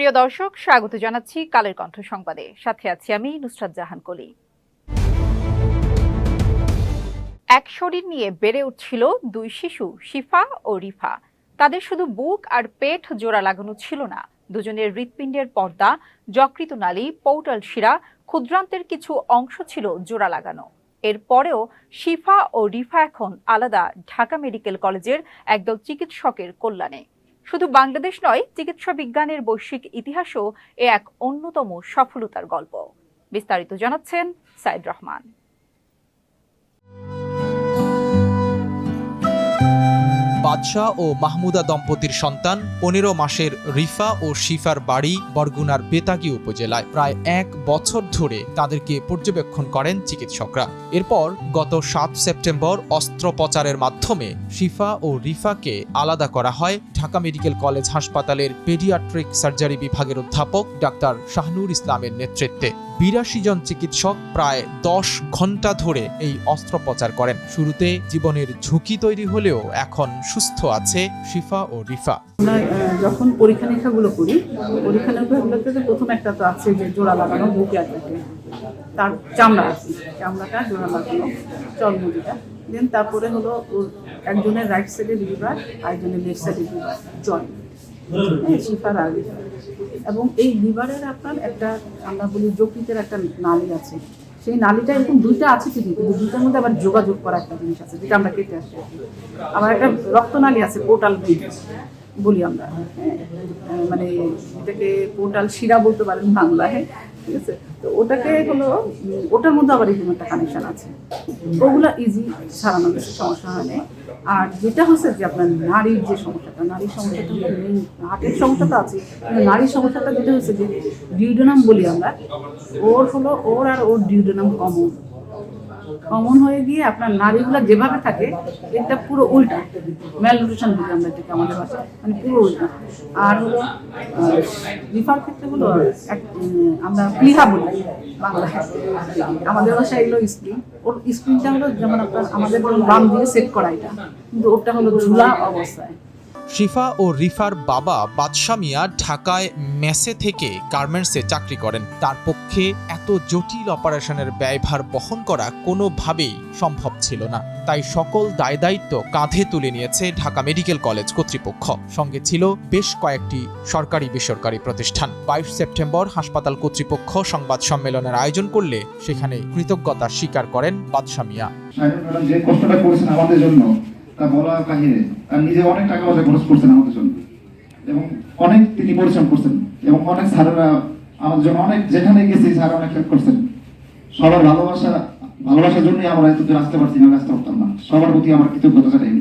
প্রিয় দর্শক, স্বাগত জানাচ্ছি কালের কণ্ঠ সংবাদে। সাথে আছি আমি নুসরাত জাহান কলি। এক শরীর নিয়ে বেড়ে উঠছিল দুই শিশু, শিফা ও রিফা। তাদের শুধু বুক আর পেট জোড়া লাগানো ছিল না, দুজনের হৃৎপিণ্ডের পর্দা, যকৃত নালী, পৌটাল শিরা, ক্ষুদ্রান্তের কিছু অংশ ছিল জোড়া লাগানো। এরপরেও শিফা ও রিফা এখন আলাদা ঢাকা মেডিকেল কলেজের একদল চিকিৎসকের কল্যাণে। শুধু বাংলাদেশ নয়, চিকিৎসা বিজ্ঞানের বৈশ্বিক ইতিহাসও এ এক অন্যতম সফলতার গল্প। বিস্তারিত জানাচ্ছেন সাইদ রহমান। বাদশাহ ও মাহমুদা দম্পতির সন্তান ১৫ মাসের রিফা ও শিফার বাড়ি বরগুনার বেতাগী উপজেলায়। প্রায় ১ বছর ধরে তাদেরকে পর্যবেক্ষণ করেন চিকিৎসকরা। এরপর গত ৭ সেপ্টেম্বর অস্ত্রোপচারের মাধ্যমে শিফা ও রিফাকে আলাদা করা হয় ঢাকা মেডিকেল কলেজ হাসপাতালের পেডিয়াট্রিক সার্জারি বিভাগের অধ্যাপক ডাক্তার শাহনুর ইসলামের নেতৃত্বে। ৮২ জন চিকিৎসক প্রায় ১০ ঘন্টা ধরে এই অস্ত্রোপচার করেন। শুরুতে জীবনের ঝুঁকি তৈরি হলেও এখন সুস্থ আছে শিফা ও রিফা। আমরা যখন পরীক্ষা নিরীক্ষাগুলো করি, পরীক্ষা নিরীক্ষাগুলোতে প্রথম একটা তো আছে যে জোড়া লাগানো বুকে আর পেটে, তার চামড়া আছে, চামড়াটা জোড়া লাগানো, চর্মদিটা। দেন তারপরে হলো একজনের রাইট সাইডের লিভার, আরেকজনের লেফট সাইডের লিভার জয়েন্ট, শিফার আর রিফার। এবং এই লিভারের আপনার একটা আমরা বলি যকৃতের একটা নালী আছে, সেই নালীটা এরকম দুইটা আছে ঠিকই, কিন্তু দুইটার মধ্যে আবার যোগাযোগ করা একটা জিনিস আছে যেটা আমরা কেটে আসি। আবার একটা রক্তনালী আছে, পোর্টাল ভেইন বলি আমরা, মানে এটাকে পোর্টাল শিরা বলতে পারেন বাংলায়, ঠিক আছে। তো ওটাকে হলো ওটার মধ্যে আবার এরকম একটা কানেকশন আছে, ওগুলো ইজি সারানো গেছে, সমস্যা হয় না। আর যেটা হচ্ছে যে আপনার নারীর যে সমস্যাটা, নারীর সমস্যাটা হলো মেইন, হার্টের সমস্যা তো আছে, কিন্তু নারীর সমস্যাটা যেটা হচ্ছে যে ডিউডেনাম বলি আমরা, ওর আর ওর ডিউডেনাম কমন হয়ে গিয়ে আপনার নারীগুলো যেভাবে থাকে এটা পুরো উল্টা, ম্যালনিউট্রিশন বলি আমরা এটাকে আমাদের ভাষায়, মানে পুরো উল্টা। আর হলো রিফার ক্ষেত্রে হলো আমরা প্লিহা বলি বাংলায়, আমাদের ভাষায় এগুলো স্প্রিং। ওর স্প্রিংটা হলো যেমন আপনার আমাদের বাম দিয়ে সেট করা, এটা কিন্তু ওটা হলো ঝুলা অবস্থায়। শিফা ও রিফার বাবা বাদশা মিয়া ঢাকায় মেসে থেকে গার্মেন্টসে চাকরি করেন। তার পক্ষে এত জটিল অপারেশনের ব্যয়ভার বহন করা কোনোভাবেই সম্ভব ছিল না। তাই সকল দায় দায়িত্ব কাঁধে তুলে নিয়েছে ঢাকা মেডিকেল কলেজ কর্তৃপক্ষ। সঙ্গে ছিল বেশ কয়েকটি সরকারি বেসরকারি প্রতিষ্ঠান। ২২ সেপ্টেম্বর হাসপাতাল কর্তৃপক্ষ সংবাদ সম্মেলনের আয়োজন করলে সেখানে কৃতজ্ঞতা স্বীকার করেন বাদশা মিয়া। যে কষ্টটা করেছেন আমাদের জন্য তা বলা কাহিনী, আর নিজে অনেক টাকা পয়সা খরচ করছেন আমাদের জন্য, এবং অনেক তিনি পরিশ্রম করছেন, এবং অনেক স্যারেরা আমাদের জন্য অনেক, যেখানে গেছি স্যার অনেক হেল্প করছেন। সবার ভালোবাসার জন্যই আমরা এত দূর আসতে পারছি, না আসতে পারতাম না। সবার প্রতি আমার কৃতজ্ঞতা জানাই।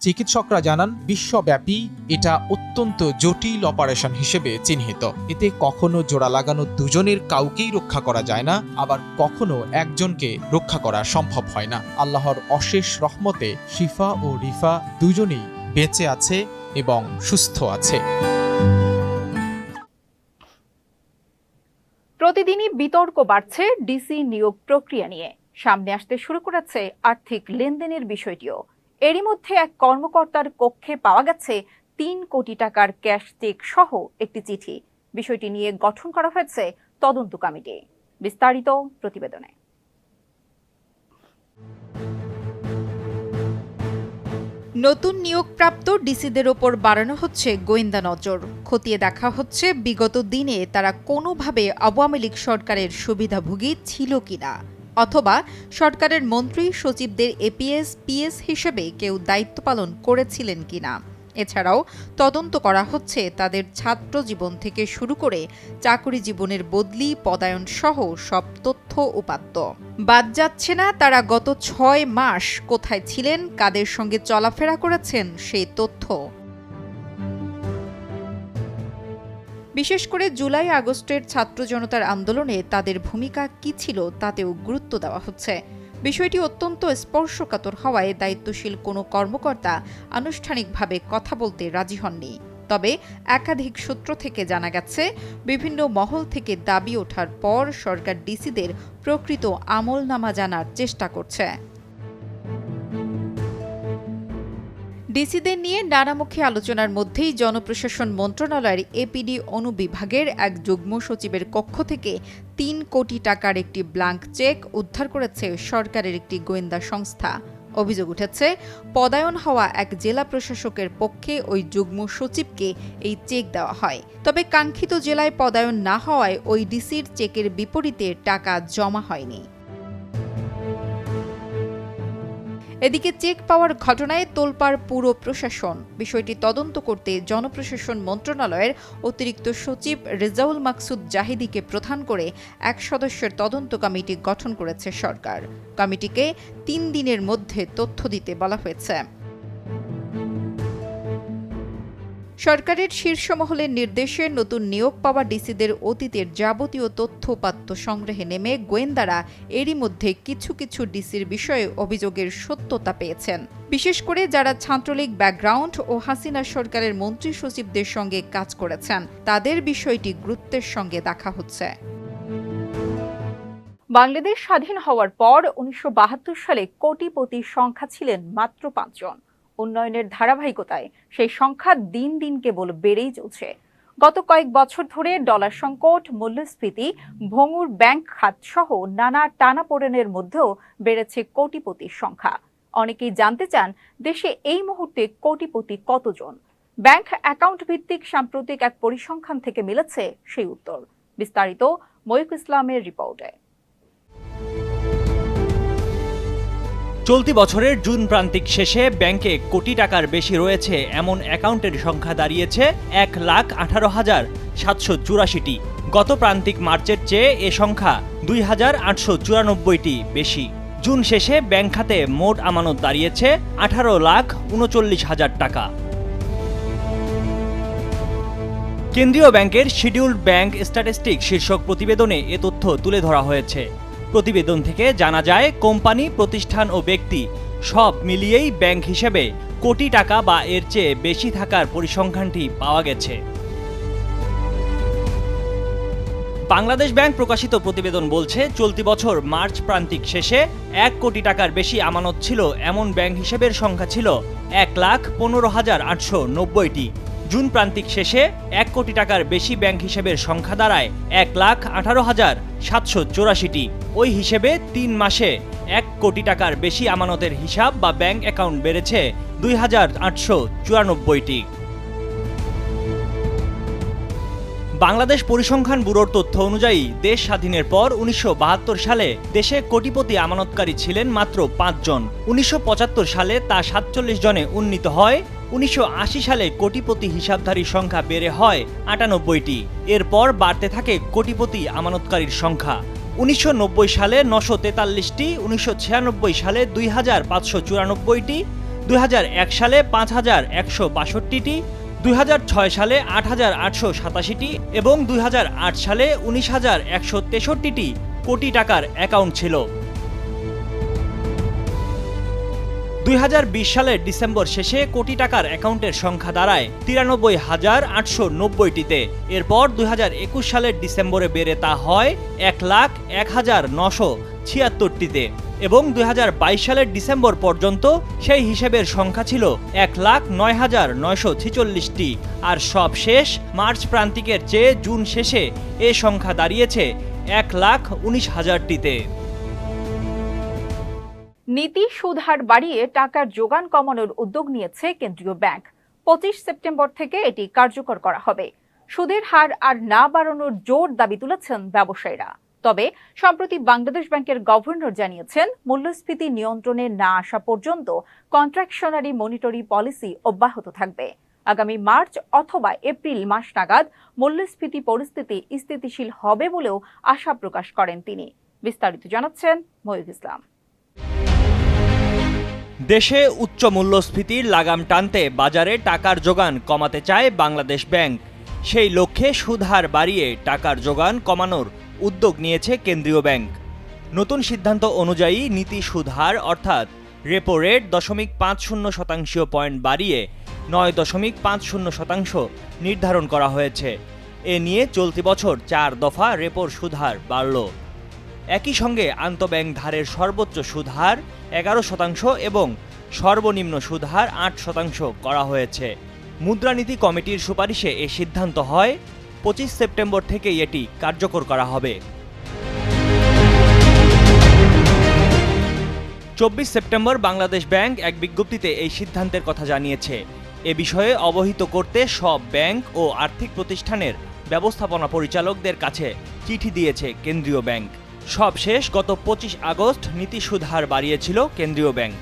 চিকিৎসকরা জানান, বিশ্বব্যাপী এটা অত্যন্ত জটিল অপারেশন হিসেবে চিহ্নিত। এতে কখনো জোড়া লাগানো দুজনের কাউকেই রক্ষা করা যায় না, আবার কখনো একজনকে রক্ষা করা সম্ভব হয় না। আল্লাহর অশেষ রহমতে শিফা ও রিফা দুজনেই বেঁচে আছে এবং সুস্থ আছে। প্রতিদিনই বিতর্ক বাড়ছে ডিসি নিয়োগ প্রক্রিয়া নিয়ে। সামনে আসতে শুরু করেছে আর্থিক লেনদেনের বিষয়টিও। এরই মধ্যে এক কর্মকর্তার কক্ষে পাওয়া গেছে ৩ কোটি টাকার ক্যাশ চেক সহ একটি চিঠি। বিষয়টি নিয়ে গঠন করা হয়েছে তদন্ত কমিটি। বিস্তারিত প্রতিবেদনে। নতুন নিয়োগপ্রাপ্ত ডিসিদের ওপর বাড়ানো হচ্ছে গোয়েন্দা নজর। খতিয়ে দেখা হচ্ছে বিগত দিনে তারা কোনোভাবে আওয়ামী লীগ সরকারের সুবিধাভোগী ছিল কিনা, অথবা সরকারের মন্ত্রী সচিবদের এপিএস পিএস হিসেবে কেউ দায়িত্ব পালন করেছিলেন কিনা। এছাড়াও তদন্ত করা হচ্ছে তাদের ছাত্র জীবন থেকে শুরু করে চাকরি জীবনের বদলি, পদায়ন সহ সব তথ্য উপাত্ত। বাদ যাচ্ছে না তারা গত ৬ মাস কোথায় ছিলেন, কাদের সঙ্গে চলাফেরা করেছেন সেই তথ্য। বিশেষ করে জুলাই আগস্টের ছাত্র জনতার আন্দোলনে তাদের ভূমিকা কি ছিল তাতেও গুরুত্ব দেওয়া হচ্ছে। বিষয়টি অত্যন্ত স্পর্শকাতর হওয়ায় দায়িত্বশীল কোনো কর্মকর্তা আনুষ্ঠানিকভাবে কথা বলতে রাজি হননি। তবে একাধিক সূত্র থেকে জানা গেছে, বিভিন্ন মহল থেকে দাবি ওঠার পর সরকার ডিসিদের প্রকৃত আমলনামা জানার চেষ্টা করছে। ডিসিদের নিয়ে নানামুখী আলোচনার মধ্যেই জনপ্রশাসন মন্ত্রণালয়ের এপিডি অনুবিভাগের এক যুগ্ম সচিবের কক্ষ থেকে ৩ কোটি টাকার একটি ব্ল্যাঙ্ক চেক উদ্ধার করেছে সরকারের একটি গোয়েন্দা সংস্থা। অভিযোগ উঠেছে, পদায়ন হওয়া এক জেলা প্রশাসকের পক্ষে ওই যুগ্ম সচিবকে এই চেক দেওয়া হয়। তবে কাঙ্ক্ষিত জেলায় পদায়ন না হওয়ায় ওই ডিসির চেকের বিপরীতে টাকা জমা হয়নি। এদিকে চেক পাওয়ার ঘটনায় তোলপাড় পুর প্রশাসন। বিষয়টি তদন্ত করতে জনপ্রশাসন মন্ত্রণালয়ের অতিরিক্ত সচিব রেজাউল মাকসুদ জাহিদিকে প্রধান করে ১ সদস্যের তদন্ত কমিটি গঠন করেছে সরকার। কমিটিকে ৩ দিনের মধ্যে তথ্য দিতে বলা হয়েছে। সরকারের শীর্ষ মহলের নির্দেশে নতুন নিয়োগ পাওয়া ডিসিদের অতীতের যাবতীয় তথ্যপাত্য সংগ্রহে নেমে গোয়েন্দারা এরই মধ্যে কিছু কিছু ডিসির বিষয়ে অভিযোগের সত্যতা পেয়েছেন। বিশেষ করে যারা ছাত্রলীগ ব্যাকগ্রাউন্ড ও হাসিনা সরকারের মন্ত্রী সচিবদের সঙ্গে কাজ করেছেন, তাদের বিষয়টি গুরুত্বের সঙ্গে দেখা হচ্ছে। বাংলাদেশ স্বাধীন হওয়ার পর ১৯৭২ সালে কোটিপতির সংখ্যা ছিলেন মাত্র ৫ জন। উন্নয়নের ধারাবাহিকতায় সেই সংখ্যা দিন দিন কেবল বেড়েই চলছে। গত কয়েক বছর ধরে ডলার সংকট, মূল্যস্ফীতি, ভঙ্গুর ব্যাংক খাত সহ নানা টানাপোড়েনের মধ্যেও বেড়েছে কোটিপতির সংখ্যা। অনেকেই জানতে চান, দেশে এই মুহূর্তে কোটিপতি কতজন? ব্যাংক অ্যাকাউন্ট ভিত্তিক সাম্প্রতিক এক পরিসংখ্যান থেকে মিলেছে সেই উত্তর। বিস্তারিত ময়ূক ইসলামের রিপোর্টে। চলতি বছরের জুন প্রান্তিক শেষে ব্যাংকে কোটি টাকার বেশি রয়েছে এমন অ্যাকাউন্টের সংখ্যা দাঁড়িয়েছে ১,১৮,৭৮৪টি। গত প্রান্তিক মার্চের চেয়ে এ সংখ্যা ২,৮৯৪টি বেশি। জুন শেষে ব্যাংক খাতে মোট আমানত দাঁড়িয়েছে ১৮,৩৯,০০০ টাকা। কেন্দ্রীয় ব্যাংকের শিডিউলড ব্যাংক স্ট্যাটিস্টিক শীর্ষক প্রতিবেদনে এ তথ্য তুলে ধরা হয়েছে। প্রতিবেদন থেকে জানা যায়, কোম্পানি, প্রতিষ্ঠান ও ব্যক্তি সব মিলিয়েই ব্যাংক হিসেবে কোটি টাকা বা এর চেয়ে বেশি থাকার পরিসংখ্যানটি পাওয়া গেছে। বাংলাদেশ ব্যাংক প্রকাশিত প্রতিবেদন বলছে, চলতি বছর মার্চ প্রান্তিক শেষে ১ কোটি টাকার বেশি আমানত ছিল এমন ব্যাংক হিসেবের সংখ্যা ছিল ১,১৫,৮৯০টি। জুন প্রান্তিক শেষে ১ কোটি টাকার বেশি ব্যাংক হিসেবের সংখ্যা দাঁড়ায় ১,১৮,৭৮৪টি। ওই হিসেবে ৩ মাসে ১ কোটি টাকার বেশি আমানতের হিসাব বা ব্যাংক অ্যাকাউন্ট বেড়েছে ২,৮৯৪টি। বাংলাদেশ পরিসংখ্যান ব্যুরোর তথ্য অনুযায়ী দেশ স্বাধীনের পর ১৯৭২ সালে দেশে কোটিপতি আমানতকারী ছিলেন মাত্র ৫ জন। ১৯৭৫ সালে তা ৪৭ জনে উন্নীত হয়। ১৯৮০ সালে কোটিপতি হিসাবধারীর সংখ্যা বেড়ে হয় ৯৮টি। এরপর বাড়তে থাকে কোটিপতি আমানতকারীর সংখ্যা। ১৯৯০ সালে ৯৪৩টি, ১৯৯৬ সালে ২,৫৯৪টি, ২০০১ সালে ৫,১৬২টি, ২০০৬ সালে ৮,৮৮৭টি এবং ২০০৮ সালে ১৯,১৬৩টি কোটি টাকার অ্যাকাউন্ট ছিল। ২০২০ সালের ডিসেম্বর শেষে কোটি টাকার অ্যাকাউন্টের সংখ্যা দাঁড়ায় ৯৩,৮৯০টিতে। এরপর ২০২১ সালের ডিসেম্বরে বেড়ে তা হয় ১,০১,৯৭৬টিতে এবং ২০২২ সালের ডিসেম্বর পর্যন্ত সেই হিসেবের সংখ্যা ছিল ১,০৯,৯৪৬টি। আর সব শেষ মার্চ প্রান্তিকের চেয়ে জুন শেষে এ সংখ্যা দাঁড়িয়েছে ১,১৯,০০০টিতে। নীতি সুদ হার বাড়িয়ে টাকার যোগান কমানোর উদ্যোগ নিয়েছে কেন্দ্রীয় ব্যাংক। ২৫ সেপ্টেম্বর থেকে এটি কার্যকর করা হবে। সুদের হার আর না বাড়ানোর জোর দাবি তুলেছেন ব্যবসায়ীরা। তবে সম্প্রতি বাংলাদেশ ব্যাংকের গভর্নর জানিয়েছেন, মূল্যস্ফীতি নিয়ন্ত্রণে না আসা পর্যন্ত কন্ট্রাকশনারি মনিটরি পলিসি অব্যাহত থাকবে। আগামী মার্চ অথবা এপ্রিল মাস নাগাদ মূল্যস্ফীতি পরিস্থিতি স্থিতিশীল হবে বলেও আশা প্রকাশ করেন তিনি। বিস্তারিত জানাচ্ছেন ময়ূক ইসলাম। দেশে উচ্চ মূল্যস্ফীতির লাগাম টানতে বাজারে টাকার যোগান কমাতে চায় বাংলাদেশ ব্যাংক। সেই লক্ষ্যে সুদহার বাড়িয়ে টাকার যোগান কমানোর উদ্যোগ নিয়েছে কেন্দ্রীয় ব্যাংক। নতুন সিদ্ধান্ত অনুযায়ী নীতি সুদহার অর্থাৎ রেপো রেট 0.50 পয়েন্ট বাড়িয়ে 9.50% নির্ধারণ করা হয়েছে। এ নিয়ে চলতি বছর 4 দফা রেপোর সুদহার বাড়ল। একই সঙ্গে আন্তঃব্যাংক ধারের সর্বোচ্চ সুদহার 11% এবং সর্বনিম্ন সুদহার 8% করা হয়েছে। মুদ্রানীতি কমিটির সুপারিশে এ সিদ্ধান্ত হয়। 25 সেপ্টেম্বর থেকেই এটি কার্যকর করা হবে। 24 সেপ্টেম্বর বাংলাদেশ ব্যাংক এক বিজ্ঞপ্তিতে এই সিদ্ধান্তের কথা জানিয়েছে। এ বিষয়ে অবহিত করতে সব ব্যাংক ও আর্থিক প্রতিষ্ঠানের ব্যবস্থাপনা পরিচালকদের কাছে চিঠি দিয়েছে কেন্দ্রীয় ব্যাংক। সবশেষ গত 25 আগস্ট নীতি সুদহার বাড়িয়েছিল কেন্দ্রীয় ব্যাংক।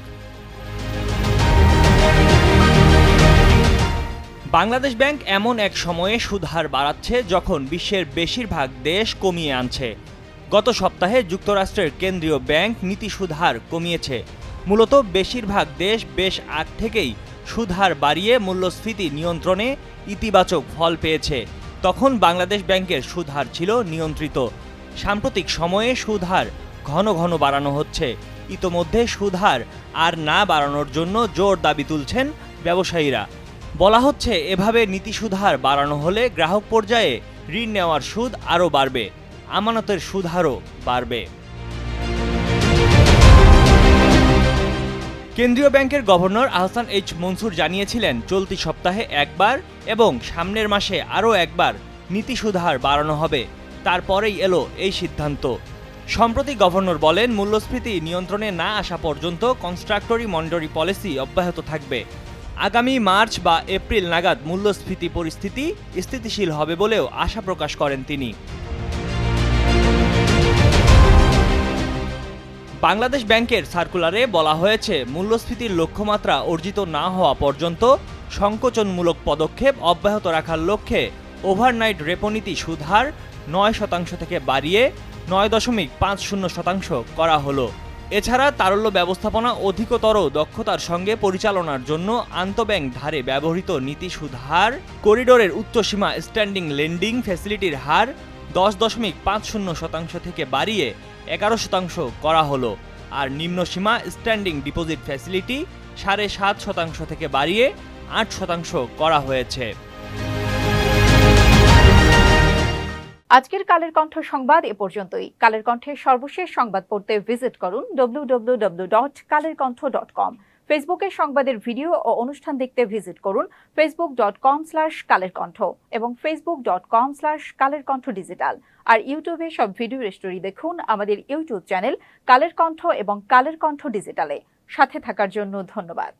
বাংলাদেশ ব্যাংক এমন এক সময়ে সুদহার বাড়াচ্ছে যখন বিশ্বের বেশিরভাগ দেশ কমিয়ে আনছে। গত সপ্তাহে যুক্তরাষ্ট্রের কেন্দ্রীয় ব্যাংক নীতি সুদহার কমিয়েছে। মূলত বেশিরভাগ দেশ বেশ আগ থেকেই সুদহার বাড়িয়ে মূল্যস্ফীতি নিয়ন্ত্রণে ইতিবাচক ফল পেয়েছে। তখন বাংলাদেশ ব্যাংকের সুদহার ছিল নিয়ন্ত্রিত। সাম্প্রতিক সময়ে সুদহার ঘন ঘন বাড়ানো হচ্ছে। ইতোমধ্যে সুদহার আর না বাড়ানোর জন্য জোর দাবি তুলছেন ব্যবসায়ীরা। বলা হচ্ছে এভাবে নীতি সুদহার বাড়ানো হলে গ্রাহক পর্যায়ে ঋণ নেওয়ার সুদ আরও বাড়বে, আমানতের সুদহারও বাড়বে। কেন্দ্রীয় ব্যাংকের গভর্নর আহসান এইচ মনসুর জানিয়েছিলেন চলতি সপ্তাহে একবার এবং সামনের মাসে আরও একবার নীতি সুদহার বাড়ানো হবে। তারপরেই এলো এই সিদ্ধান্ত। সম্প্রতি গভর্নর বলেন মূল্যস্ফীতি নিয়ন্ত্রণে না আসা পর্যন্ত কনস্ট্রাক্টরি মনিটরি পলিসি অব্যাহত থাকবে। আগামী মার্চ বা এপ্রিল নাগাদ মূল্যস্ফীতি পরিস্থিতি স্থিতিশীল হবে বলেও আশা প্রকাশ করেন তিনি। বাংলাদেশ ব্যাংকের সার্কুলারে বলা হয়েছে মূল্যস্ফীতির লক্ষ্যমাত্রা অর্জিত না হওয়া পর্যন্ত সংকোচনমূলক পদক্ষেপ অব্যাহত রাখার লক্ষ্যে ওভারনাইট রেপো নীতি সুদহার 9% থেকে বাড়িয়ে 9.50% করা হলো। এছাড়া তারল্য ব্যবস্থাপনা অধিকতর দক্ষতার সঙ্গে পরিচালনার জন্য আন্তঃব্যাংক ধারে ব্যবহৃত নীতি সুদহার করিডোরের উচ্চসীমা স্ট্যান্ডিং লেন্ডিং ফ্যাসিলিটির হার 10.50% থেকে বাড়িয়ে 11% করা হলো। আর নিম্নসীমা স্ট্যান্ডিং ডিপোজিট ফ্যাসিলিটি 7.5% থেকে বাড়িয়ে 8% করা হয়েছে। আজকের কালের কণ্ঠ সংবাদ এ পর্যন্তই। কালের কণ্ঠের সর্বশেষ সংবাদ পড়তে ভিজিট করুন www.kalerkontho.com। ফেসবুকে সংবাদের ভিডিও ও অনুষ্ঠান দেখতে ভিজিট করুন facebook.com/কালেরকণ্ঠ এবং facebook.com/কালেরকণ্ঠ ডিজিটাল। আর ইউটিউবে সব ভিডিও স্টোরি দেখুন আমাদের ইউটিউব চ্যানেল কালের কণ্ঠ এবং কালের কণ্ঠ ডিজিটালে। সাথে থাকার জন্য ধন্যবাদ।